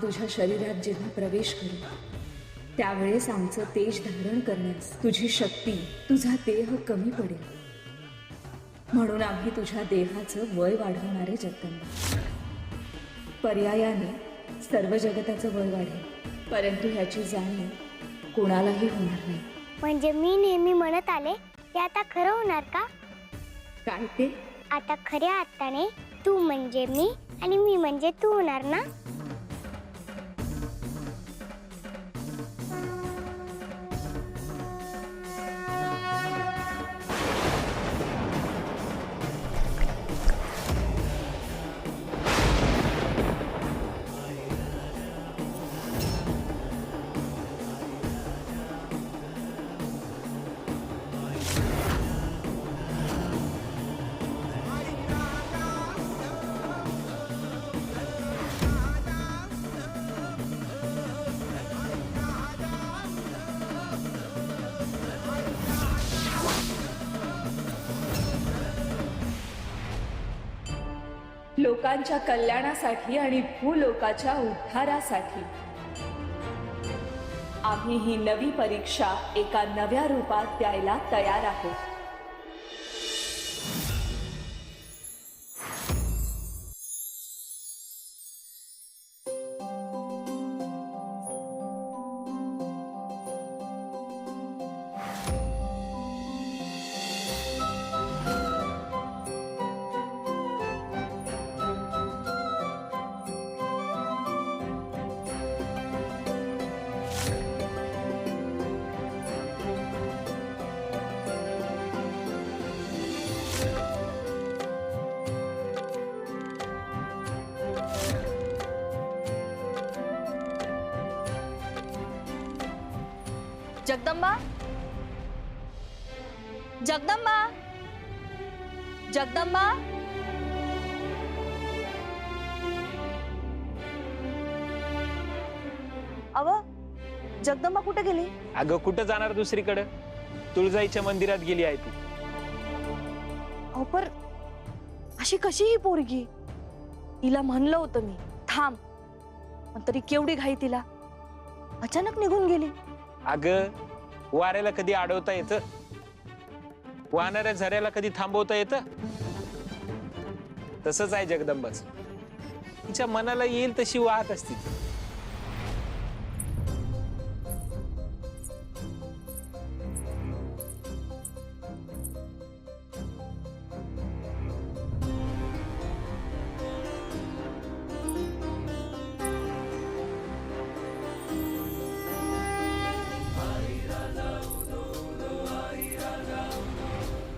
तुझ्या शरीरात जेव्हा प्रवेश करू त्यावेळेस आमचं तेज धारण करण्यास तुझी शक्ती, तुझा देह कमी पडेल. म्हणून आम्ही तुझ्या देहाचं वय वाढवणारे जगदंबा. पर्यायाने सर्व जगताचं वय वाढेल, परंतु ह्याची जाणीव कोणालाही होणार नाही. म्हणजे मी नेहमी म्हणत आले ते आता खरं होणार का? काय ते? आता खऱ्या अर्थाने तू म्हणजे मी आणि मी म्हणजे तू होणार ना? लोकांच्या कल्याणासाठी आणि भूलोकाच्या उद्धारासाठी आम्ही ही नवी परीक्षा एका नव्या रूपात द्यायला तयार आहोत. जगदंबा, जगदंबा, जगदंबा. अव, जगदंबा कुठे गेली? अगं कुठं जाणार दुसरीकडे? तुळजाईच्या मंदिरात गेली आहे ती. अहो पर अशी कशी ही पोरगी? तिला म्हणलं होतं मी थांब, पण तरी केवढी घाई तिला. अचानक निघून गेली. अगं वाऱ्याला कधी अडवता येतं? वाहणाऱ्या झऱ्याला कधी थांबवता येतं? तसंच आहे जगदंबाच. तिच्या मनाला येईल तशी वाहत असते.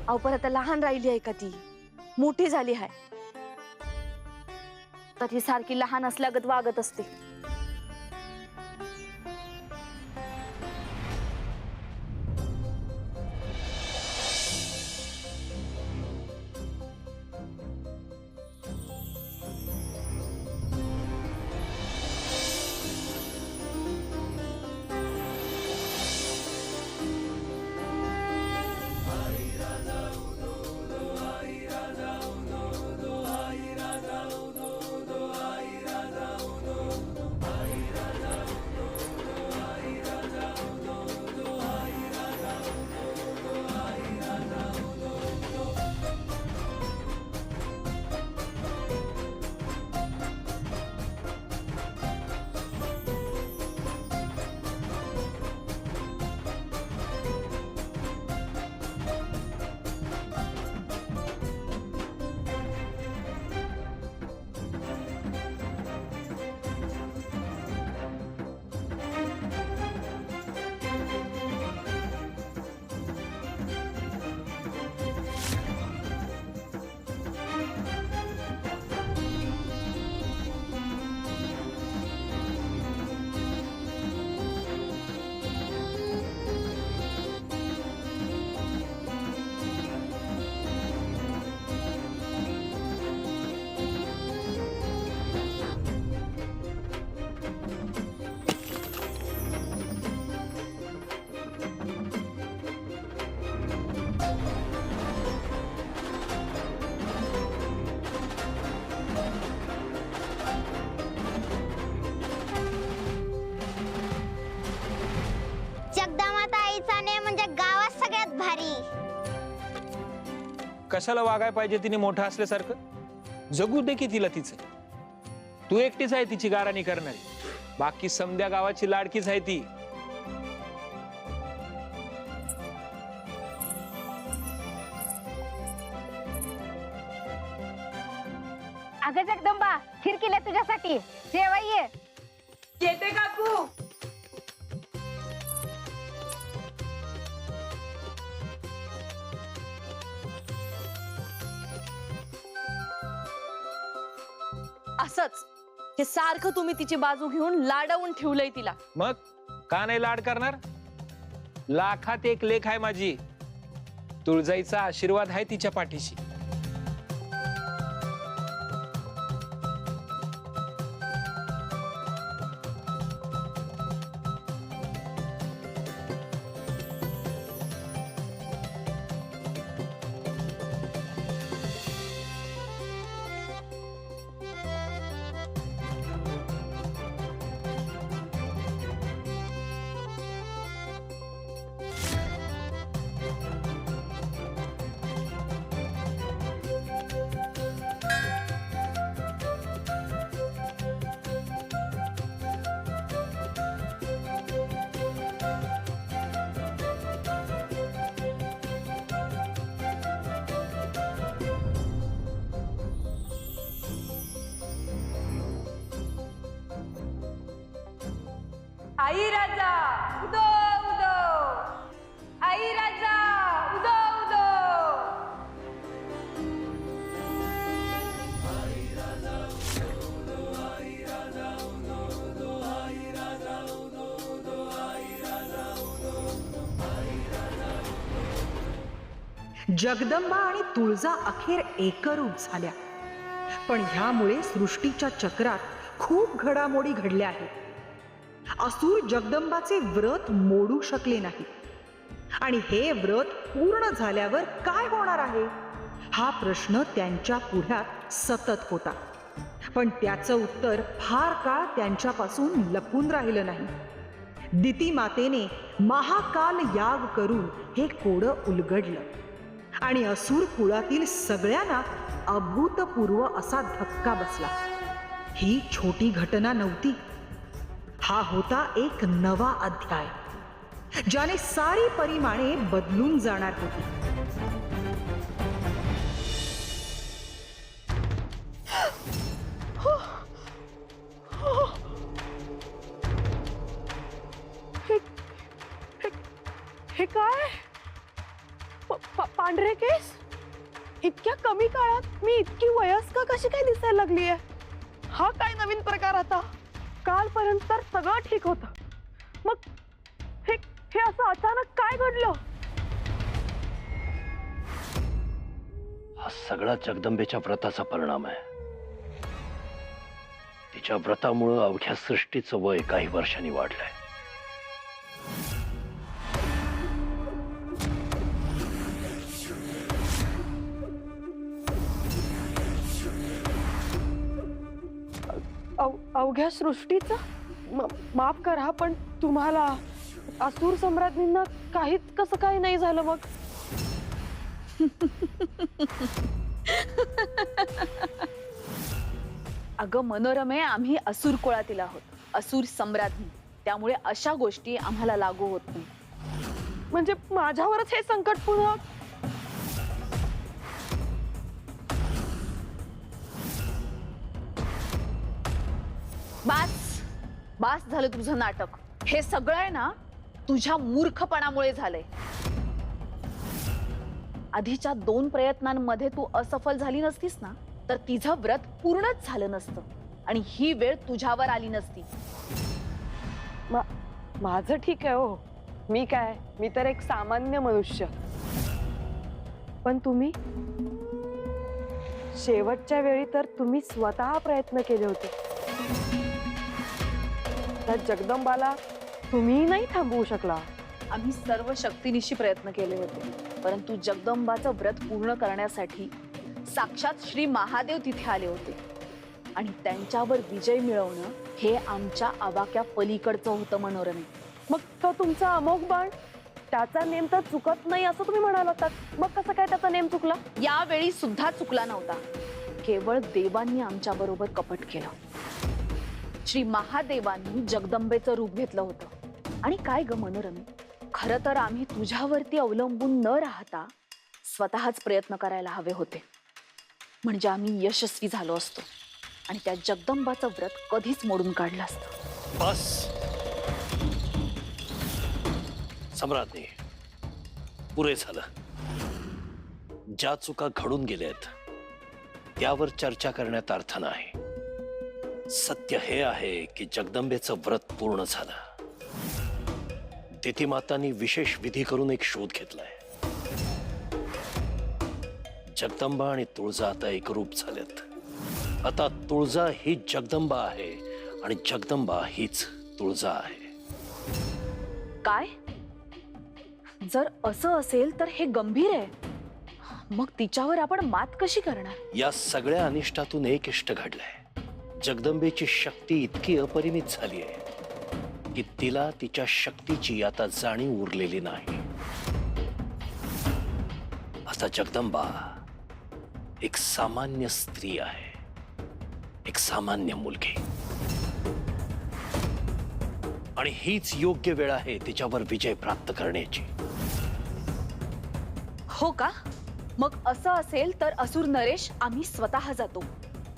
अहो पण आता लहान राहिली आहे का ती? मोठी झाली आहे तर ती सारखी लहान असल्यागत वागत असते. कशाला वागाय पाहिजे तिने मोठं असल्यासारखं? जगू दे की तिला तिचं. तू एकटीच आहे तिची गाराणी करणारी, बाकी समद्या गावाची लाडकीच आहे ती. अगं जगदंबा, खीर केल्या तुझ्यासाठी, जेवा ये. येते काकू. असंच हे सारखं तुम्ही तिची बाजू घेऊन लाडवून ठेवलंय तिला. मग का नाही लाड करणार? लाखात एक लेख आहे माझी. तुळजाईचा आशीर्वाद आहे तिच्या पाठीशी. आई राजा उदो उदो, आई राजा उदो उदो. जगदंबा आणि तुळजा अखेर एकरूप झाल्या. पण ह्यामुळे सृष्टीच्या चक्रात खूप घडामोडी घडल्या आहेत. असुर जगदंबाचे व्रत मोडू शकले नाही आणि हे व्रत पूर्ण झाल्यावर काय होणार आहे हा प्रश्न त्यांच्या पुढ्यात सतत होता. पण त्याचं उत्तर फार काळ त्यांच्यापासून लपून राहिलं नाही. दिती मातेने महाकाल याग करून हे कोडं उलगडलं आणि असुर कुळातील सगळ्यांना अभूतपूर्व असा धक्का बसला. ही छोटी घटना नव्हती. हा होता एक नवा अध्याय ज्याने सारी परिमाणे बदलून जाणार होती. हे काय? पांढरे केस? इतक्या कमी काळात मी इतकी वयस्कर कशी काय दिसायला लागली आहे? हा काय नवीन प्रकार आता? कालपर्यंत तर सगळं ठीक होतं, मग हे हे असं अचानक काय घडलं? हा सगळा जगदंबेच्या व्रताचा परिणाम आहे. तिच्या व्रतामुळं अवघ्या सृष्टीचं वय काही वर्षांनी वाढलंय. अवघ्या सृष्टीचा? माफ करा, पण तुम्हाला असुर सम्राज्ञींना काहीच कसं काही नाही झालं मग? अगं मनोरमे, आम्ही असुर कुळातील आहोत, असुर सम्राज्ञी. त्यामुळे अशा गोष्टी आम्हाला लागू होत नाही. म्हणजे माझ्यावरच हे संकट पुन्हा? बास बास झालं तुझं नाटक. हे सगळं आहे ना तुझ्या मूर्खपणामुळे झालंय. आधीच्या 2 प्रयत्नांमध्ये तू असफल झाली नसतीस ना, तर तिचं व्रत पूर्णच झालं नसतं आणि ही वेळ तुझ्यावर आली नसती. माझं ठीक आहे हो, मी काय, मी तर एक सामान्य मनुष्य. पण तुम्ही शेवटच्या वेळी तर तुम्ही स्वतः प्रयत्न केले होते. त्या जगदंबाला तुम्ही नाही थांबवू शकला. आम्ही सर्व शक्तीनिशी प्रयत्न केले होते, परंतु जगदंबाचं व्रत पूर्ण करण्यासाठी साक्षात श्री महादेव तिथे आले होते आणि त्यांच्यावर विजय मिळवणं हे आमच्या आवाक्या पलीकडचं होतं मनोरमे. मग तो तुमचा अमोघ बाण त्याचा नेम तर चुकत नाही असं तुम्ही म्हणाल होतात, मग कसं काय त्याचा नेम चुकला? यावेळी सुद्धा चुकला नव्हता. केवळ देवांनी आमच्या बरोबर कपट केलं. श्री महादेवांनी जगदंबेचं रूप घेतलं होतं. आणि काय ग मनोरमे, खरं तर आम्ही तुझ्यावरती अवलंबून न राहता स्वतःच प्रयत्न करायला हवे होते. म्हणजे आम्ही यशस्वी झालो असतो आणि त्या जगदंबाचं व्रत कधीच मोडून काढलं असतं. बस सम्राज्ञी, पुरे झालं. ज्या चुका घडून गेल्यात त्यावर चर्चा करण्यात अर्थ नाही. सत्य हे आहे की जगदंबेचं व्रत पूर्ण झालं. दितिमातांनी विशेष विधी करून एक शोध घेतलाय. जगदंबा आणि तुळजा आता एकरूप झालेत. आता तुळजा ही जगदंबा आहे आणि जगदंबा हीच तुळजा आहे. काय? जर असं असेल तर हे गंभीर आहे. मग तिच्यावर आपण मात कशी करणार? या सगळ्या अनिष्टातून एक इष्ट घडलंय. जगदंबेची शक्ती इतकी अपरिमित झाली आहे की तिला तिच्या शक्तीची आता जाणीव उरलेली नाही. आता जगदंबा एक सामान्य स्त्री आहे, एक सामान्य मुलगी. आणि हीच योग्य वेळ आहे तिच्यावर विजय प्राप्त करण्याची. हो का? मग असं असेल तर असुर नरेश आम्ही स्वतः जातो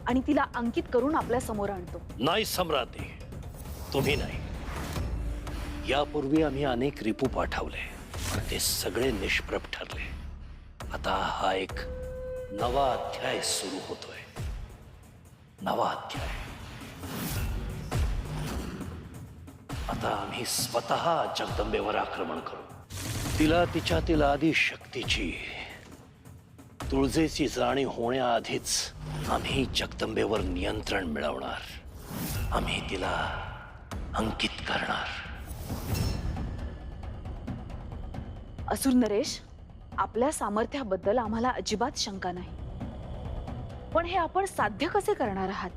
आणि तिला अंकित करून आपल्या समोर आणतो. नाही सम्राज्ञी, तुम्ही नाही. यापूर्वी आम्ही अनेक रिपू पाठवले पण ते सगळे निष्प्रभ ठरले. आता हा एक नवा अध्याय सुरू होतोय. नवा अध्याय. आता आम्ही स्वतः जगदंबेवर आक्रमण करू. तिला तिच्यातील आदी शक्तीची, तुळजेची जाणीव होण्याआधीच आम्ही जगदंबेवर नियंत्रण मिळवणार. आम्ही तिला अंकित करणार. असुर नरेश, आपल्या सामर्थ्याबद्दल आम्हाला अजिबात शंका नाही. पण हे आपण साध्य कसे करणार आहात?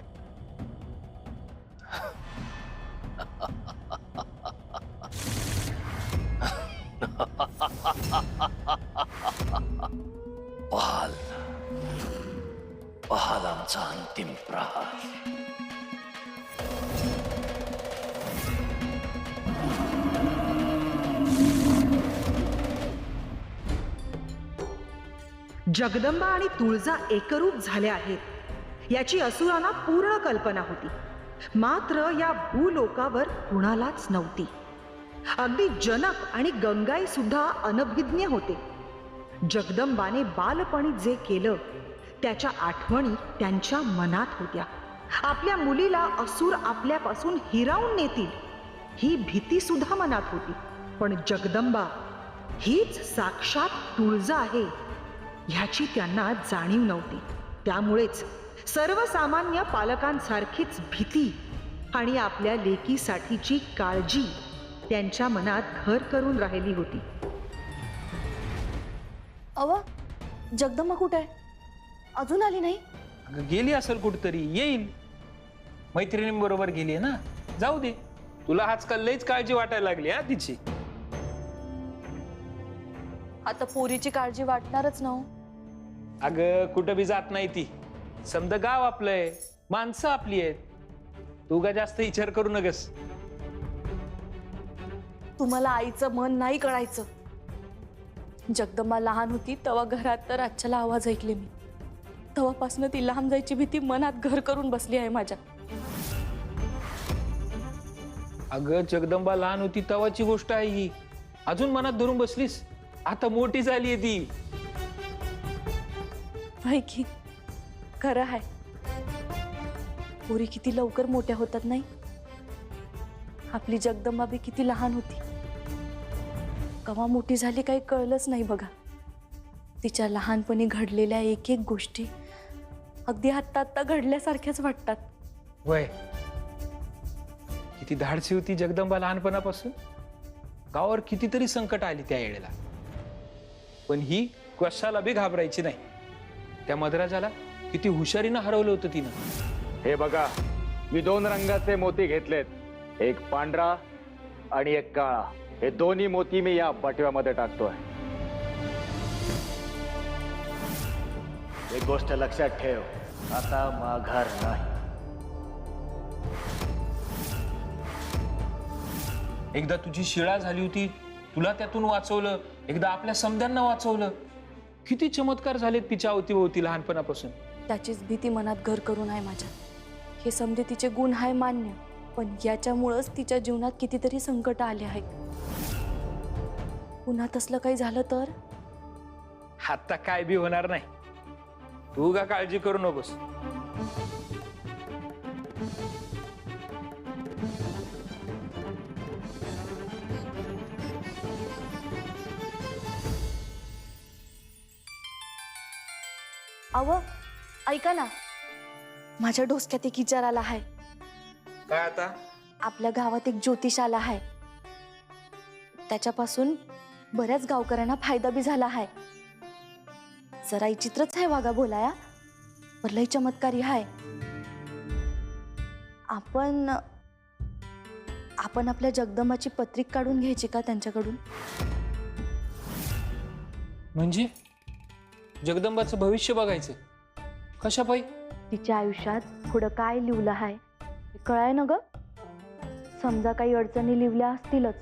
पाहाल, पाहाल आमचा अंतिम प्रहार. जगदंबा आणि तुळजा एकरूप झाल्या आहेत याची असुरांना पूर्ण कल्पना होती. मात्र या भूलोकावर कुणालाच नव्हती. अगदी जनक आणि गंगाई सुद्धा अनभिज्ञ होते. जगदंबाने बालपणी जे केलं त्याच्या आठवणी त्यांच्या मनात होत्या. आपल्या मुलीला असुर आपल्यापासून हिरावून नेतील ही भीती सुद्धा मनात होती. पण जगदंबा हीच साक्षात तुळजा आहे ह्याची त्यांना जाणीव नव्हती. त्यामुळेच सर्वसामान्य पालकांसारखीच भीती आणि आपल्या लेकीसाठीची काळजी त्यांच्या मनात घर करून राहिली होती. अव, जगदंबा कुठे आहे? अजून आली नाही. अगं गेली असेल कुठतरी, येईल. मैत्रिणींबरोबर गेली आहे ना, जाऊ दे. तुला आजकाल लईच काळजी वाटायला लागली हा तिची. आता पोरीची काळजी वाटणारच ना. अगं कुठं बी जात नाही ती. समद गाव आपलंय, माणसं आपली आहेत. तू का जास्त विचार करू नकस. तुम्हाला आईचं मन नाही कळायचं. जगदंबा लहान होती तेव्हा घरात तर आजच्याला आवाज ऐकले मी. तेव्हापासून ती लांब जायची भीती मनात घर करून बसली आहे माझ्या. अगं जगदंबा लहान होती तेव्हाची गोष्ट आहे ही. अजून मनात धरून बसलीस. आता मोठी झाली आहे ती. की खरं आहे. पोरी किती लवकर मोठ्या होतात नाही. आपली जगदंबा बी किती लहान होती. केव्हा मोठी झाली काही कळलंच नाही बघा. तिच्या लहानपणी घडलेल्या एक एक गोष्टी अगदी आत्ता आत्ता घडल्यासारख्याच वाटतात. वय किती धाडसी होती जगदंबा लहानपणापासून. गावावर कितीतरी संकट आली त्या वेळेला, पण ही कशाला बी घाबरायची नाही. त्या मधराजाला किती हुशारीनं हरवलं होतं तिनं. हे बघा, मी 2 रंगाचे मोती घेतलेत, एक पांढरा आणि एक काळा. हे दोन्ही मोती मी या बटव्यामध्ये टाकतोय. एक गोष्ट लक्षात ठेव, आता माघार नाही. एकदा तुझी शिळा झाली होती, तुला त्यातून वाचवलं, एकदा आपल्या समद्यांना वाचवलं. किती चमत्कार झालेत तिच्या अवतीभोवती लहानपणापासून. त्याचीच भीती मनात घर करून आहे माझ्या. हे समजे तिचे गुण आहे मान्य, पण याच्यामुळंच तिच्या जीवनात कितीतरी संकट आले आहेत. पुन्हा तसलं काही झालं तर? आता काय बी होणार नाही, तू का काळजी करू नकोस. अव ऐका ना, माझ्या डोसक्यात एक विचार आला आहे. काय आता? आपल्या गावात एक ज्योतिष आला आहे. त्याच्यापासून बऱ्याच गावकऱ्यांना फायदा बी झाला आहे. जरा विचित्रच आहे वागा बोलाया, पण लय चमत्कारी आहे. आपण आपल्या जगदंबाची पत्रिक काढून घ्यायची का त्यांच्याकडून? म्हणजे जगदंबाचं भविष्य बघायचं? कशा पायी? तिच्या आयुष्यात पुढं काय लिवलं आहे हे कळाय ना ग. समजा काही अडचणी लिवल्या असतीलच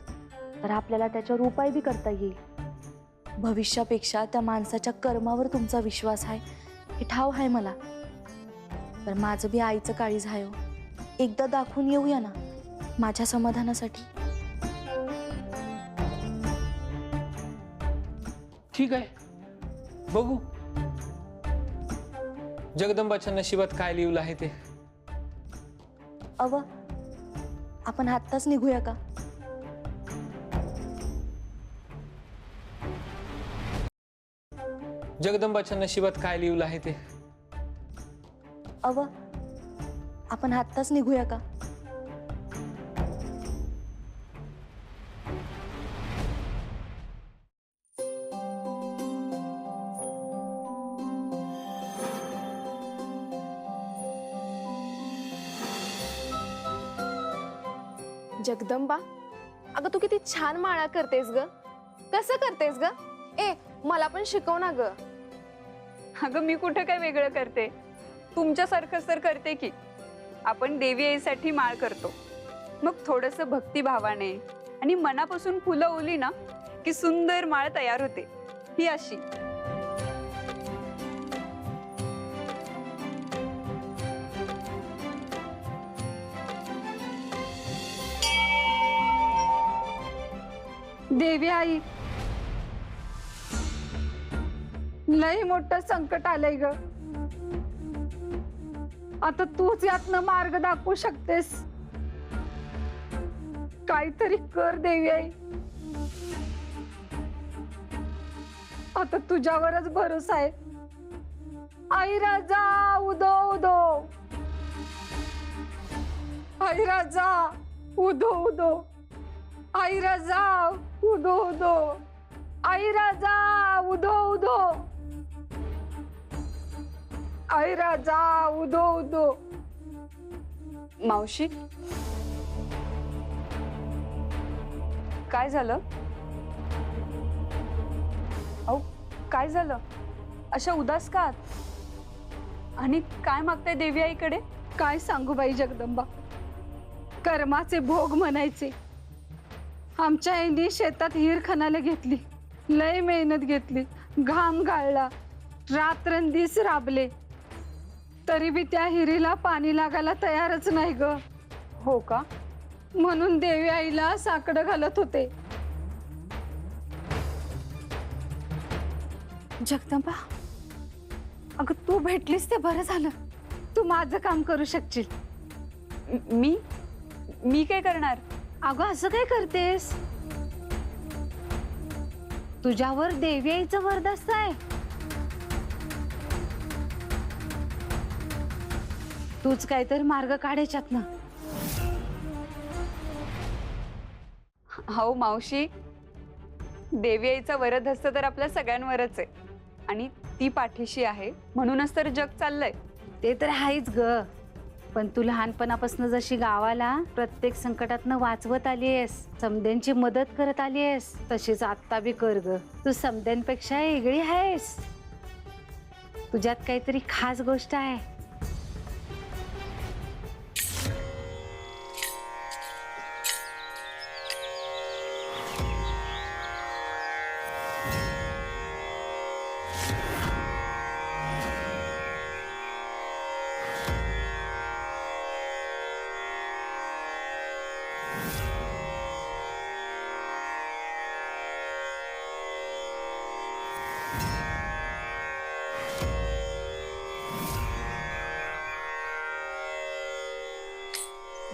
तर आपल्याला त्याच्यावर उपाय बी करता येईल. भविष्यापेक्षा त्या माणसाच्या कर्मावर तुमचा विश्वास आहे हे ठाव आहे मला. तर माझं बी आईचं काळीज आहे. एकदा दाखवून येऊया ना माझ्या समाधानासाठी. ठीक आहे, बघू जगदंबाच्या नशिबात काय लिहिलं आहे ते. अव आपण आत्ताच निघूया का? जगदंबाच्या नशिबात काय लिहिलं आहे ते. अव आपण आत्ताच निघूया का? जगदंबा, अगं तू किती छान माळा करतेस ग. कसं करतेस ग? ए मला पण शिकव ना ग. अगं मी कुठं काय वेगळं करते, तुमच्यासारखंच तर करते की. आपण देवी आईसाठी माळ करतो, मग थोडंसं भक्तिभावाने आणि मनापासून फुलं ओली ना की सुंदर माळ तयार होते. ही अशी. देवी आई, लई मोठं संकट आलंय ग. आता तूच यातनं मार्ग दाखवू शकतेस. काहीतरी कर देवी आई. आता तुझ्यावरच भरोसा आहे. आई राजा उदो उदो, आई राजा उदो उदो, आई राजा उदो उदो, आई राजा उदो उदो, आई राजा उदो उदो. मावशी, काय झालं? अहो काय झालं? अशा उदास का? आणि काय मागताय देवी आईकडे? काय सांगू बाई जगदंबा, कर्माचे भोग म्हणायचे. आमच्या आईने शेतात हिर खणाला घेतली, लय मेहनत घेतली, घाम गाळला, रात्रंदिवस राबले, तरी बी त्या हिरीला पाणी लागायला तयारच नाही ग. हो का? म्हणून देवी आईला साकडं घालत होते. जगदंबा, अगं तू भेटलीस ते बरं झालं. तू माझं काम करू शकशील. मी काय करणार? अगं असं काय करतेस? तुझ्यावर देवी आईचं वरदास्त आहे. तूच काहीतरी मार्ग काढायच्यात ना. हो मावशी, देवी आईचा वरदहस्त तर आपल्या सगळ्यांवरच आहे आणि ती पाठीशी आहे म्हणूनच तर जग चाललंय. ते तर आहेच ग, पण तू लहानपणापासून जशी गावाला प्रत्येक संकटातनं वाचवत आलीयस, समद्यांची मदत करत आलीयस, तशीच आत्ता बी कर ग. तू समद्यांपेक्षा वेगळी आहेस. तुझ्यात काहीतरी खास गोष्ट आहे.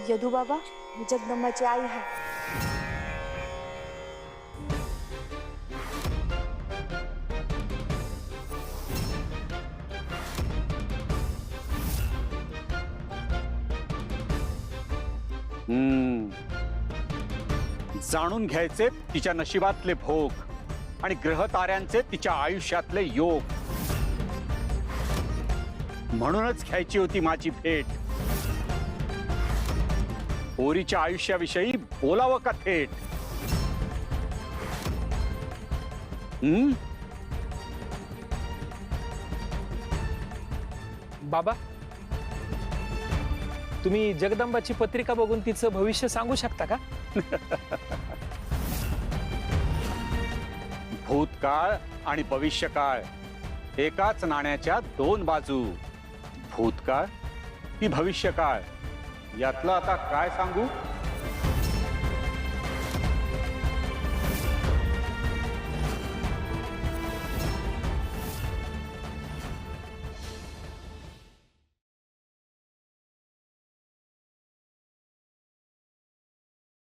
यदू बाबा, मी जगदंबाची आई आहे. जाणून घ्यायचे तिच्या नशिबातले भोग आणि ग्रह ताऱ्यांचे तिच्या आयुष्यातले योग. म्हणूनच घ्यायची होती माझी भेट. पोरीच्या आयुष्याविषयी बोलावं का थेट? बाबा, तुम्ही जगदंबाची पत्रिका बघून तिचं भविष्य सांगू शकता का? भूतकाळ आणि भविष्यकाळ एकाच नाण्याच्या दोन बाजू. भूतकाळ की भविष्यकाळ यातलं आता काय सांगू?